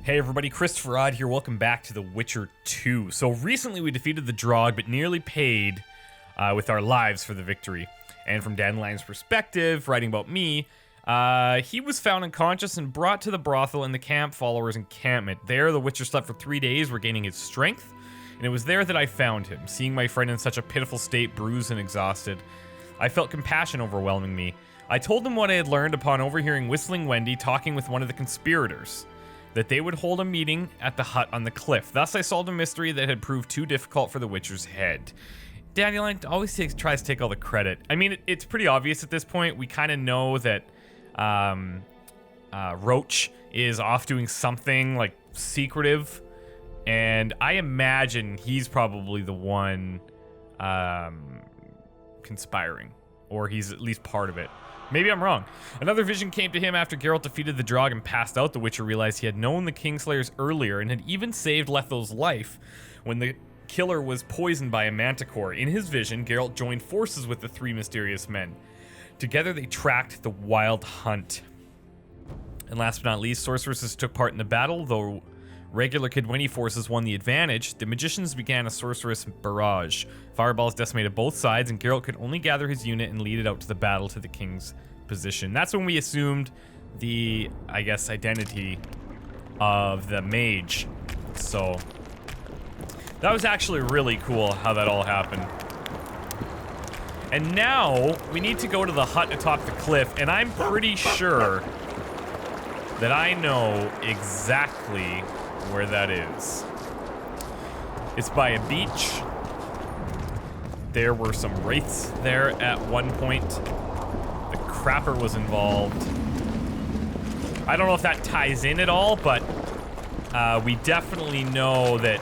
Hey everybody, ChristopherOdd here, welcome back to The Witcher 2. So recently we defeated the Drog, but nearly paid with our lives for the victory. And from Dandelion's perspective, writing about me, he was found unconscious and brought to the brothel in the camp followers' encampment. There, the Witcher slept for 3 days, regaining his strength, and it was there that I found him. Seeing my friend in such a pitiful state, bruised and exhausted, I felt compassion overwhelming me. I told him what I had learned upon overhearing Whistling Wendy talking with one of the conspirators, that they would hold a meeting at the hut on the cliff. Thus, I solved a mystery that had proved too difficult for the Witcher's head. Dandelion always tries to take all the credit. I mean, it's pretty obvious at this point. We kind of know that Roche is off doing something, like, secretive, and I imagine he's probably the one conspiring, or he's at least part of it. Maybe I'm wrong. Another vision came to him after Geralt defeated the Drog and passed out. The Witcher realized he had known the Kingslayers earlier and had even saved Letho's life when the killer was poisoned by a manticore. In his vision, Geralt joined forces with the three mysterious men. Together they tracked the wild hunt. And last but not least, sorceresses took part in the battle. Though regular Kidweni forces won the advantage, the magicians began a sorceress barrage. Fireballs decimated both sides, and Geralt could only gather his unit and lead it out to the battle to the king's position. That's when we assumed the, I guess, identity of the mage. So that was actually really cool how that all happened. And now we need to go to the hut atop the cliff, and I'm pretty sure that I know exactly where that is. It's by a beach. There were some wraiths there at one point. The Crapper was involved. I don't know if that ties in at all, but we definitely know that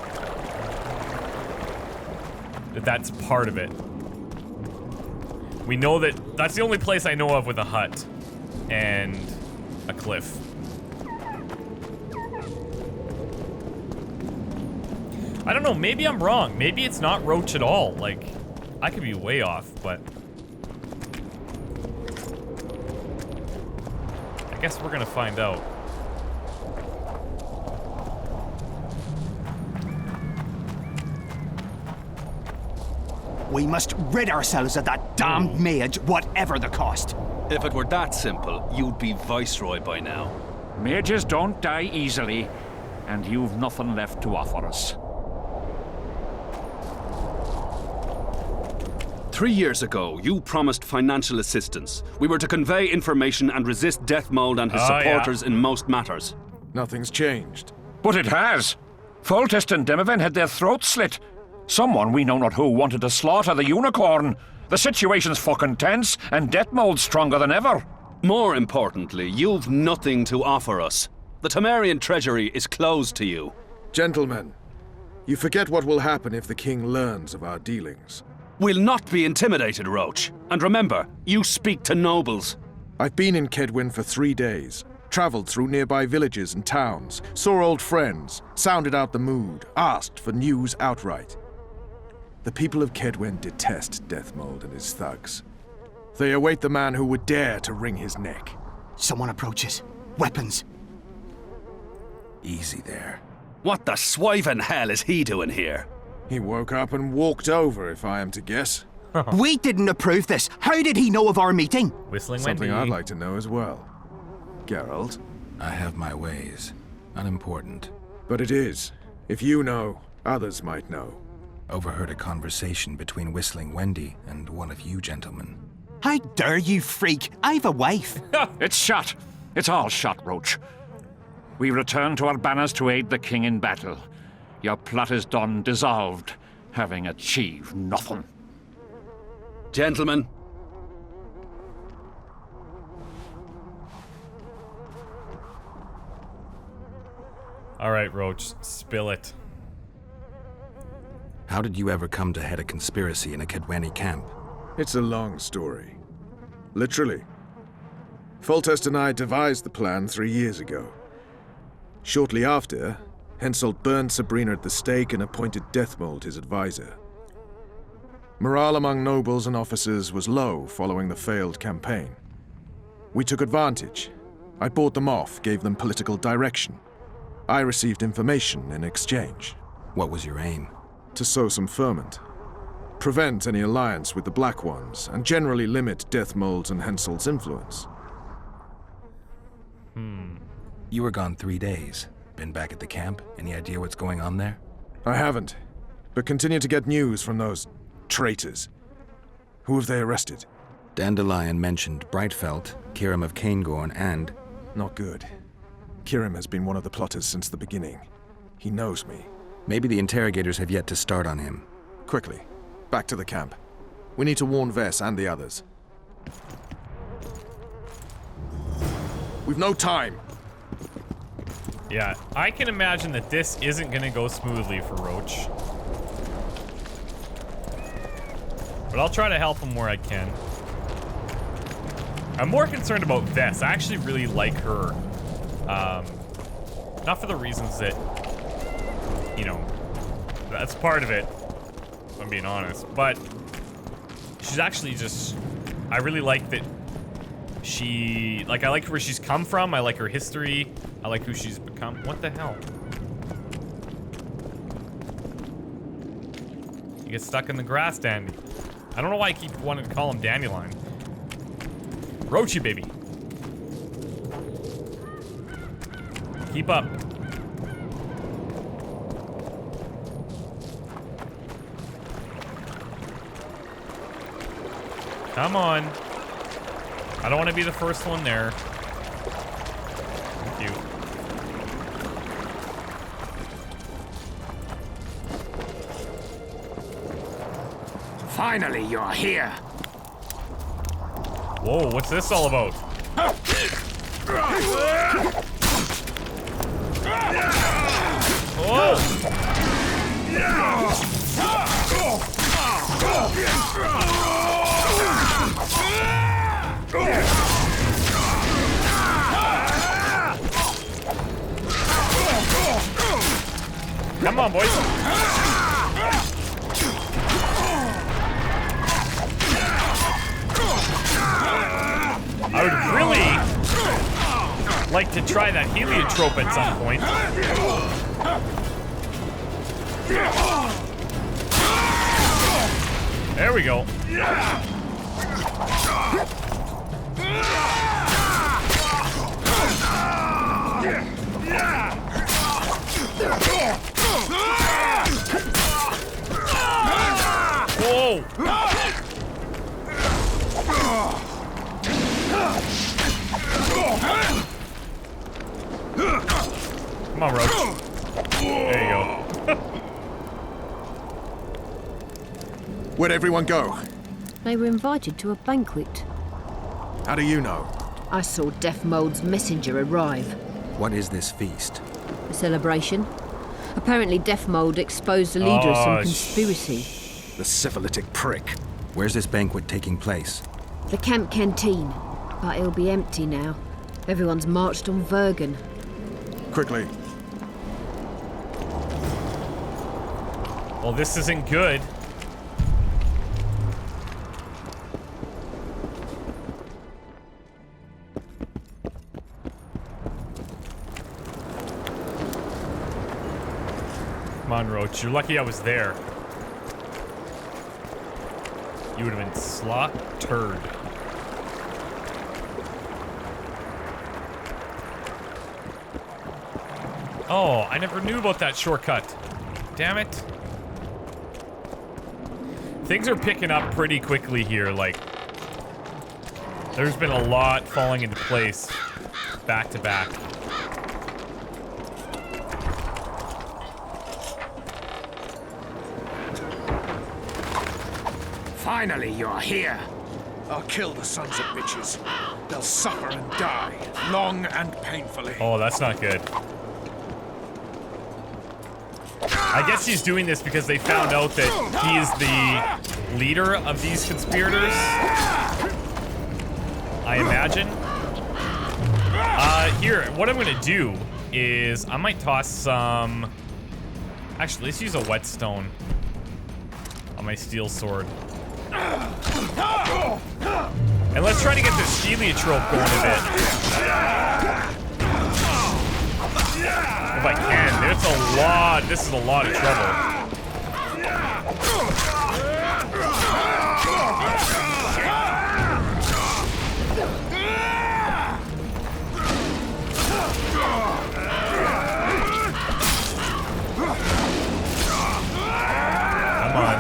that's part of it. We know that that's the only place I know of with a hut and a cliff. I don't know, maybe I'm wrong. Maybe it's not Roche at all. Like, I could be way off, but I guess we're gonna find out. We must rid ourselves of that damned mage, whatever the cost. If it were that simple, you'd be Viceroy by now. Mages don't die easily, and you've nothing left to offer us. 3 years ago, you promised financial assistance. We were to convey information and resist Deathmold and his supporters in most matters. Nothing's changed. But it has. Foltest and Demoven had their throats slit. Someone, we know not who, wanted to slaughter the unicorn. The situation's fucking tense, and Deathmold's stronger than ever. More importantly, you've nothing to offer us. The Temerian treasury is closed to you. Gentlemen, you forget what will happen if the king learns of our dealings. We'll not be intimidated, Roche. And remember, you speak to nobles. I've been in Kedwen for 3 days, traveled through nearby villages and towns, saw old friends, sounded out the mood, asked for news outright. The people of Kedwen detest Deathmold and his thugs. They await the man who would dare to wring his neck. Someone approaches. Weapons. Easy there. What the swiven hell is he doing here? He woke up and walked over, if I am to guess. We didn't approve this. How did he know of our meeting? Whistling Something Wendy. I'd like to know as well. Geralt? I have my ways. Unimportant. But it is. If you know, others might know. Overheard a conversation between Whistling Wendy and one of you gentlemen. How dare you, freak? I've a wife. It's shot. It's all shot, Roche. We return to our banners to aid the king in battle. Your plot is done, dissolved, having achieved nothing. Gentlemen. All right, Roche, spill it. How did you ever come to head a conspiracy in a Kedweni camp? It's a long story. Literally. Foltest and I devised the plan 3 years ago. Shortly after, Henselt burned Sabrina at the stake and appointed Deathmold his advisor. Morale among nobles and officers was low following the failed campaign. We took advantage. I bought them off, gave them political direction. I received information in exchange. What was your aim? To sow some ferment. Prevent any alliance with the Black Ones, and generally limit Deathmold's and Henselt's influence. You were gone 3 days. Been back at the camp? Any idea what's going on there? I haven't, but continue to get news from those traitors. Who have they arrested? Dandelion mentioned Brightfelt, Kirim of Caingorn, and... Not good. Kirim has been one of the plotters since the beginning. He knows me. Maybe the interrogators have yet to start on him. Quickly, back to the camp. We need to warn Vess and the others. We've no time! Yeah, I can imagine that this isn't gonna go smoothly for Roche. But I'll try to help him where I can. I'm more concerned about Vess. I actually really like her. Not for the reasons that, you know, that's part of it, if I'm being honest. But she's actually just, I really like that she, like, I like where she's come from. I like her history. I like who she's become. What the hell? You get stuck in the grass, Dandy. I don't know why I keep wanting to call him Dandelion. Roche, baby. Keep up. Come on. I don't want to be the first one there. Thank you. Finally, you're here. Whoa, what's this all about? Whoa! Come on, boys. I would really like to try that heliotrope at some point. There we go. Whoa! Come on, Roche. There you go. Where'd everyone go? They were invited to a banquet. How do you know? I saw Deathmold's messenger arrive. What is this feast? A celebration. Apparently Deathmold exposed the leader of some conspiracy. The syphilitic prick. Where's this banquet taking place? The camp canteen. But it'll be empty now. Everyone's marched on Vergen. Quickly. Well, this isn't good. Come on, Roche. You're lucky I was there. You would have been slaughtered. Oh, I never knew about that shortcut. Damn it. Things are picking up pretty quickly here, like... There's been a lot falling into place back to back. Finally, you're here. I'll kill the sons of bitches. They'll suffer and die, long and painfully. Oh, that's not good. I guess he's doing this because they found out that he is the leader of these conspirators. I imagine. Here, what I'm gonna do is I might toss some... Actually, let's use a whetstone on my steel sword. And let's try to get this heliotrope going a bit. If I can. It's a lot. This is a lot of trouble. Come on.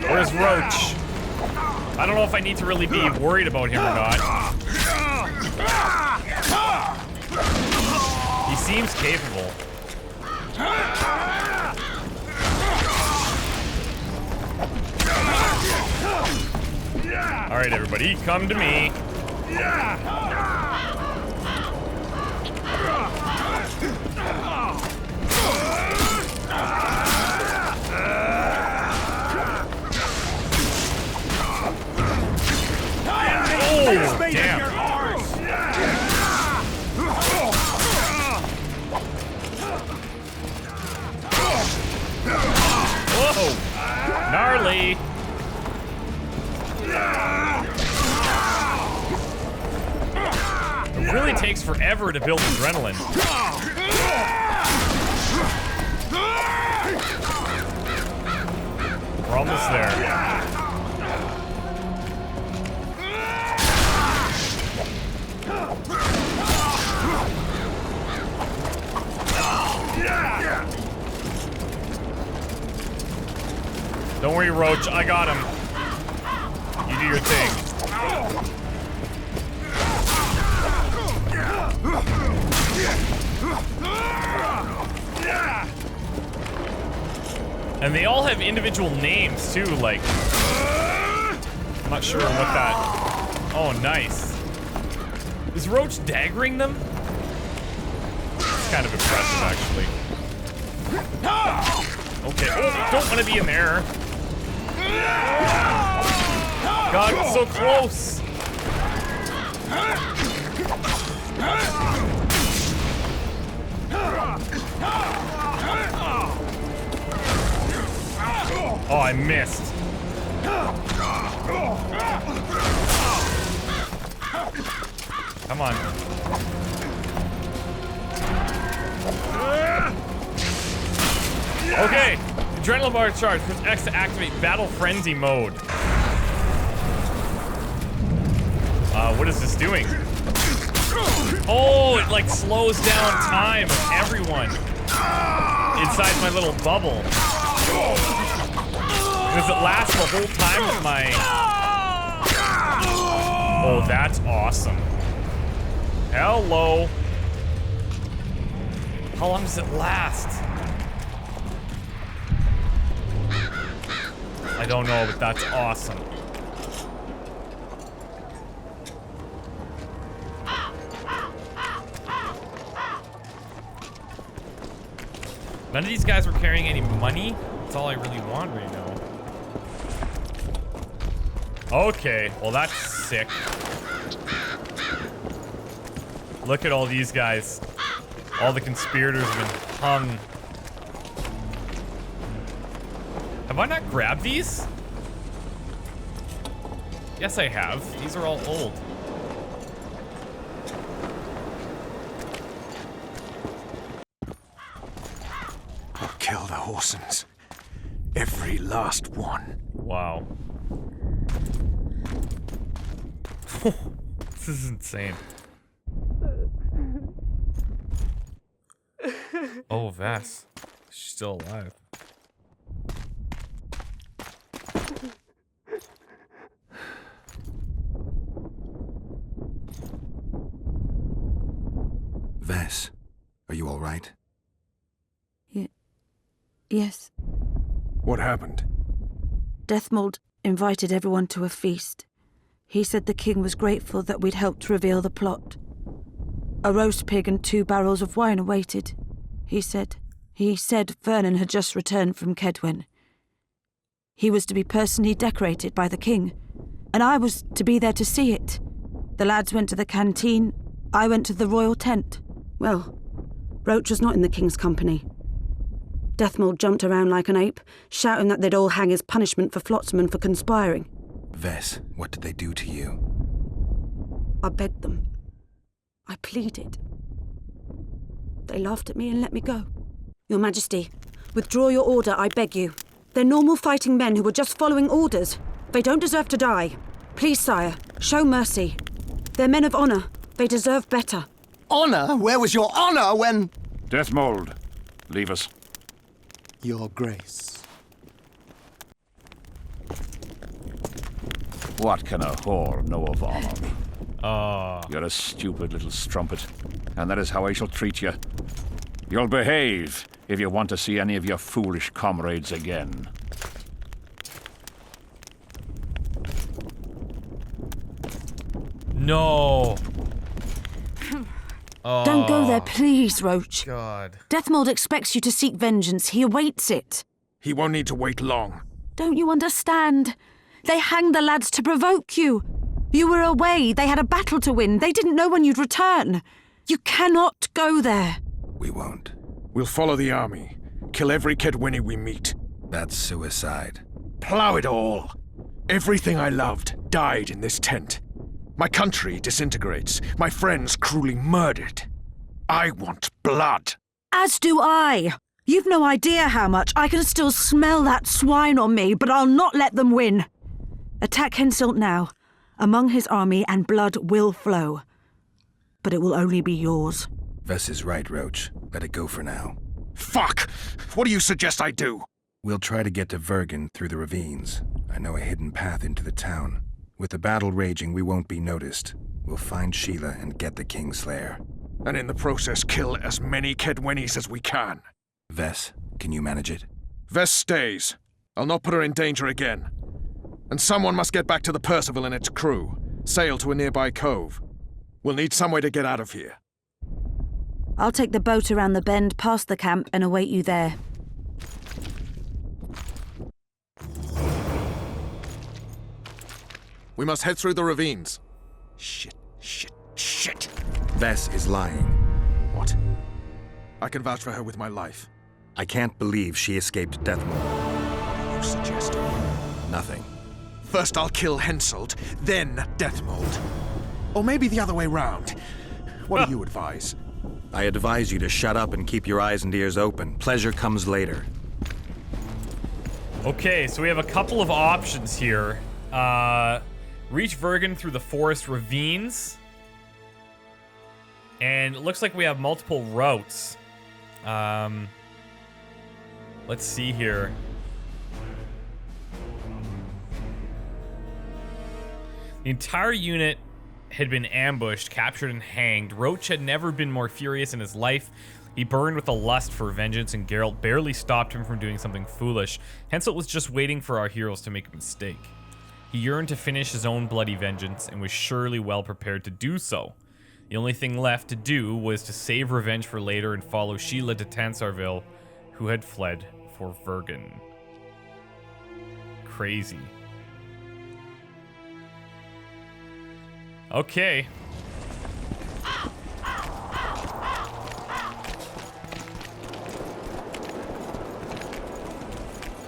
Where's Roche? I don't know if I need to really be worried about him or not. He seems capable. Alright, everybody, come to me. Oh, damn. Whoa! Gnarly! It really takes forever to build adrenaline. We're almost there. Don't worry, Roche, I got him. You do your thing. And they all have individual names too, like, I'm not sure what that, oh nice. Is Roche daggering them? It's kind of impressive actually. Okay, oh, don't want to be in there. God, it's so close. Oh, I missed. Come on. Okay. Adrenaline bar charge. Press X to activate battle frenzy mode. What is this doing? Oh, it like slows down time of everyone inside my little bubble. Does it last the whole time of my... Oh, that's awesome. Hello. How long does it last? I don't know, but that's awesome. None of these guys were carrying any money. That's all I really want right now. Okay, well that's sick. Look at all these guys. All the conspirators have been hung. Have I not grabbed these? Yes, I have. These are all old. I'll kill the Horsens. Every last one. Wow. This is insane. Oh, Vess. She's still alive. Vess, are you all right? Yes. What happened? Deathmold invited everyone to a feast. He said the king was grateful that we'd helped reveal the plot. A roast pig and 2 barrels of wine awaited, he said. He said Vernon had just returned from Kedwen. He was to be personally decorated by the king, and I was to be there to see it. The lads went to the canteen, I went to the royal tent. Well, Roche was not in the king's company. Deathmold jumped around like an ape, shouting that they'd all hang as punishment for Flotsman for conspiring. Vess, what did they do to you? I begged them. I pleaded. They laughed at me and let me go. Your Majesty, withdraw your order, I beg you. They're normal fighting men who were just following orders. They don't deserve to die. Please, sire, show mercy. They're men of honor. They deserve better. Honor? Where was your honor when... Deathmold, leave us. Your Grace. What can a whore know of honor? You're a stupid little strumpet, and that is how I shall treat you. You'll behave if you want to see any of your foolish comrades again. No. Don't go there, please, Roche. God. Deathmold expects you to seek vengeance. He awaits it. He won't need to wait long. Don't you understand? They hanged the lads to provoke you. You were away. They had a battle to win. They didn't know when you'd return. You cannot go there. We won't. We'll follow the army. Kill every Kedwini we meet. That's suicide. Plow it all. Everything I loved died in this tent. My country disintegrates. My friends cruelly murdered. I want blood. As do I. You've no idea how much. I can still smell that swine on me, but I'll not let them win. Attack Henselt now, among his army, and blood will flow. But it will only be yours. Vess is right, Roche. Let it go for now. Fuck! What do you suggest I do? We'll try to get to Vergen through the ravines. I know a hidden path into the town. With the battle raging, we won't be noticed. We'll find Sheila and get the Kingslayer. And in the process, kill as many Kedwenis as we can. Vess, can you manage it? Vess stays. I'll not put her in danger again. And someone must get back to the Percival and its crew. Sail to a nearby cove. We'll need some way to get out of here. I'll take the boat around the bend past the camp and await you there. We must head through the ravines. Shit. Vess is lying. What? I can vouch for her with my life. I can't believe she escaped Deathmold. What do you suggest? Nothing. First I'll kill Henselt, then Deathmold. Or maybe the other way round. What do you advise? I advise you to shut up and keep your eyes and ears open. Pleasure comes later. Okay, so we have a couple of options here. Reach Vergen through the forest ravines. And it looks like we have multiple routes. Let's see here. The entire unit had been ambushed, captured, and hanged. Roche had never been more furious in his life. He burned with a lust for vengeance, and Geralt barely stopped him from doing something foolish. Henselt was just waiting for our heroes to make a mistake. He yearned to finish his own bloody vengeance, and was surely well prepared to do so. The only thing left to do was to save revenge for later and follow Sheila to Tansarville, who had fled for Vergen. Crazy. Okay.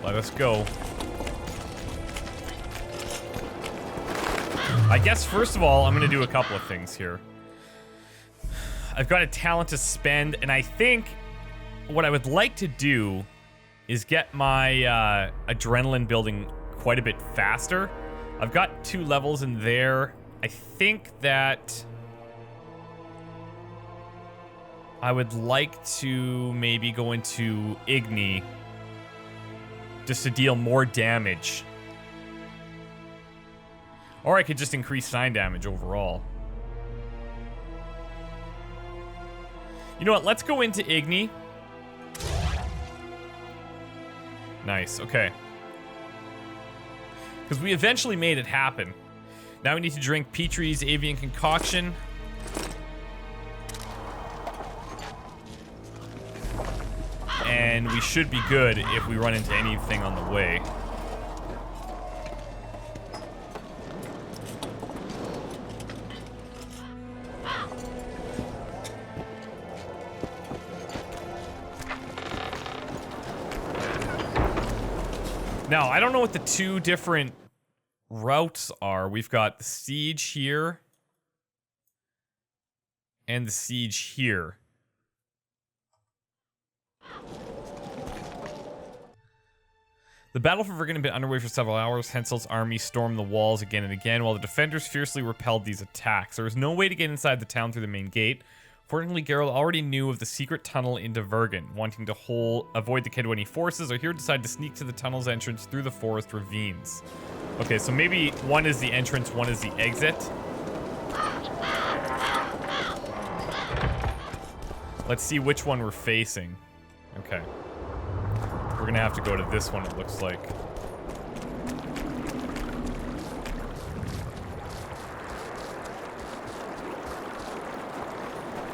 Let us go. I guess first of all, I'm gonna do a couple of things here. I've got a talent to spend, and I think what I would like to do is get my adrenaline building quite a bit faster. I've got 2 levels in there. I think that I would like to maybe go into Igni just to deal more damage. Or I could just increase sign damage overall. You know what? Let's go into Igni. Nice. Okay. Because we eventually made it happen. Now we need to drink Petrie's avian concoction. And we should be good if we run into anything on the way. Now, I don't know what the two different routes are. We've got the siege here and the siege here. The battle for Vergen had been underway for several hours. Henselt's army stormed the walls again and again, while the defenders fiercely repelled these attacks. There was no way to get inside the town through the main gate. Fortunately, Geralt already knew of the secret tunnel into Vergen. Wanting to avoid the Kedweni forces, Ahir decided to sneak to the tunnel's entrance through the forest ravines. Okay, so maybe one is the entrance, one is the exit. Let's see which one we're facing. Okay. We're gonna have to go to this one, it looks like.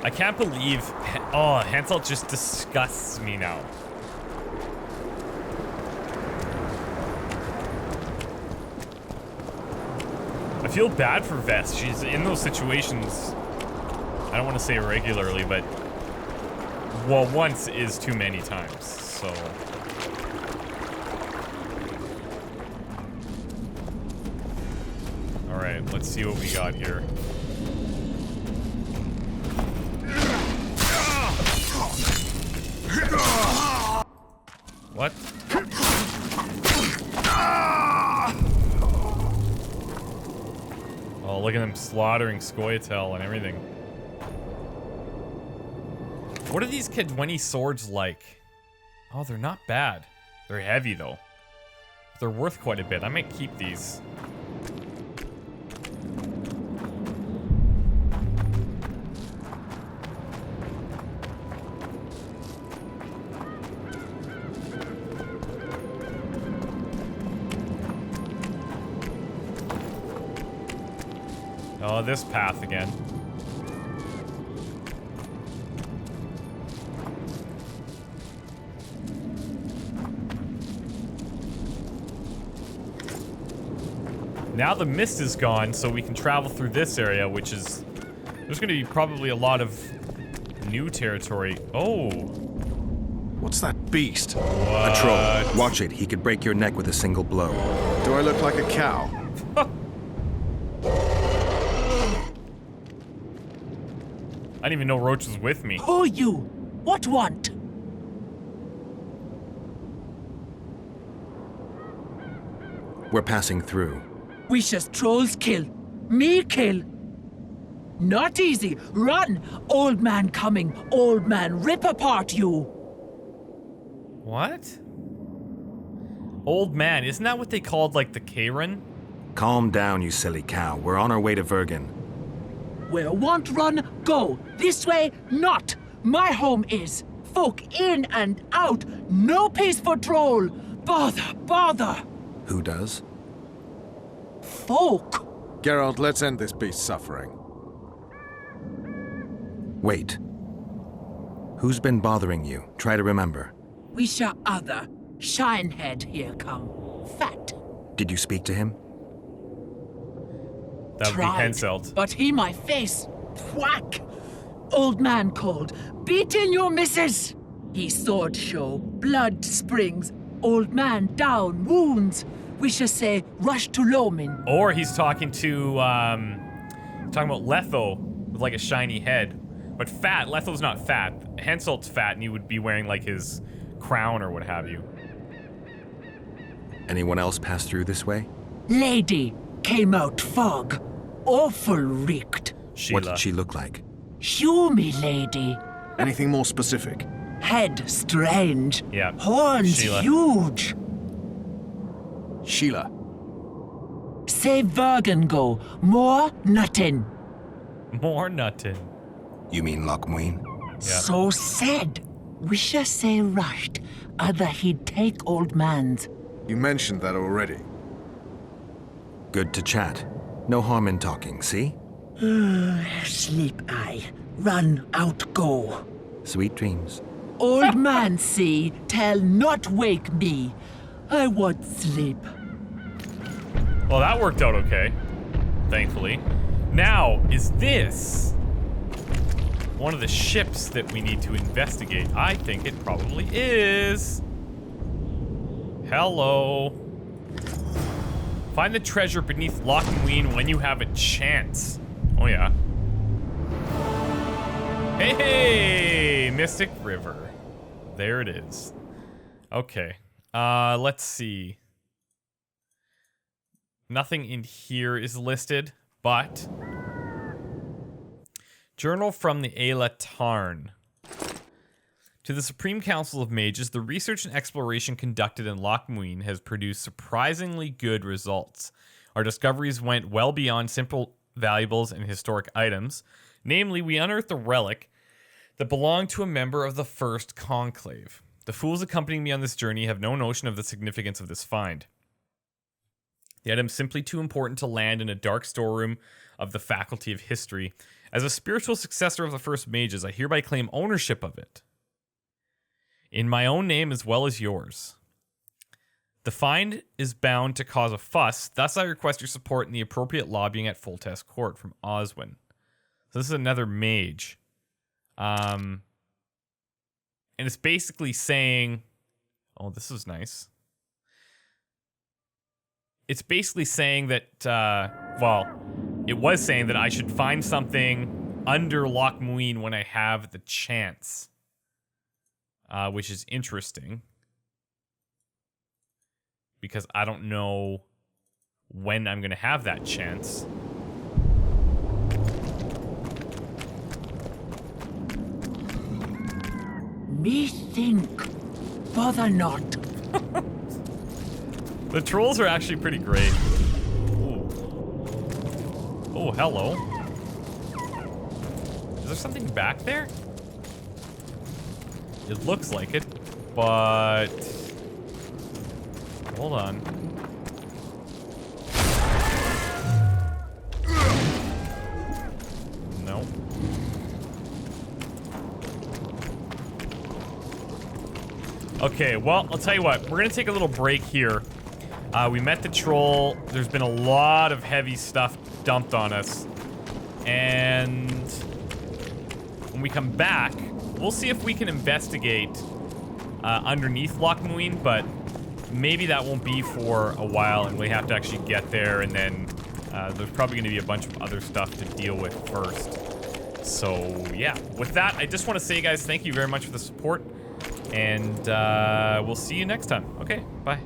I can't believe... Oh, Henselt just disgusts me now. I feel bad for Vess. She's in those situations, I don't want to say regularly, but... Well, once is too many times, so... Alright, let's see what we got here. What? Oh, look at them slaughtering Scoia'tael and everything. What are these Kedweni swords like? Oh, they're not bad. They're heavy, though. They're worth quite a bit. I might keep these. Oh, this path again. Now the mist is gone, so we can travel through this area, which is... There's gonna be probably a lot of new territory. Oh. What's that beast? What? A troll. Watch it. He could break your neck with a single blow. Do I look like a cow? I didn't even know Roche was with me. Who you? What want? We're passing through. Wishes trolls kill. Me kill. Not easy. Run. Old man coming. Old man rip apart you. What? Old man, isn't that what they called, like, the Karen? Calm down, you silly cow. We're on our way to Vergen. Where want run, go. This way, not. My home is. Folk in and out. No peace for troll. Bother, bother. Who does? Folk. Geralt, let's end this beast's suffering. Wait. Who's been bothering you? Try to remember. We shall other. Shinehead here come. Fat. Did you speak to him? That would be Henselt. But he my face. Whack. Old man called. Beat in your missus. He sword show. Blood springs. Old man down. Wounds. We should say rush to Lomin. Or he's talking to, talking about Letho with like a shiny head. But fat, Letho's not fat. Henselt's fat and he would be wearing like his crown or what have you. Anyone else pass through this way? Lady came out fog. Awful reeked. Sheila. What did she look like? Humy lady. Anything more specific? Head strange. Yeah. Horns Sheila. huge. Sheila. Say Vergen go. More nothing. More nuttin'. You mean Lochmuin? Yeah. So said. Wisha say rushed. Other he'd take old man's. You mentioned that already. Good to chat. No harm in talking, see? Sleep I. Run out go. Sweet dreams. Old man see, tell not wake me. I want sleep. Well, that worked out okay. Thankfully. Now, is this one of the ships that we need to investigate? I think it probably is. Hello. Find the treasure beneath Loch Muin when you have a chance. Oh, yeah. Hey, hey! Mystic River. There it is. Okay. Let's see. Nothing in here is listed, but... Journal from the Ayla Tarn. To the Supreme Council of Mages, the research and exploration conducted in Loch Muin has produced surprisingly good results. Our discoveries went well beyond simple valuables and historic items. Namely, we unearthed a relic that belonged to a member of the First Conclave. The fools accompanying me on this journey have no notion of the significance of this find. The item is simply too important to land in a dark storeroom of the Faculty of History. As a spiritual successor of the First Mages, I hereby claim ownership of it. In my own name as well as yours. The find is bound to cause a fuss, thus I request your support in the appropriate lobbying at Foltest Court from Oswin. So this is another mage. And it's basically saying... Oh, this is nice. It's basically saying that, well, it was saying that I should find something under Loch Muin when I have the chance. Which is interesting. Because I don't know when I'm going to have that chance. Me think, bother not. The trolls are actually pretty great. Ooh. Oh, hello. Is there something back there? It looks like it, but... Hold on. No. Okay, well, I'll tell you what. We're gonna take a little break here. We met the troll. There's been a lot of heavy stuff dumped on us. And when we come back, we'll see if we can investigate underneath Loch Muin, but maybe that won't be for a while, and we have to actually get there, and then there's probably going to be a bunch of other stuff to deal with first. So, yeah. With that, I just want to say, guys, thank you very much for the support, and we'll see you next time. Okay, bye.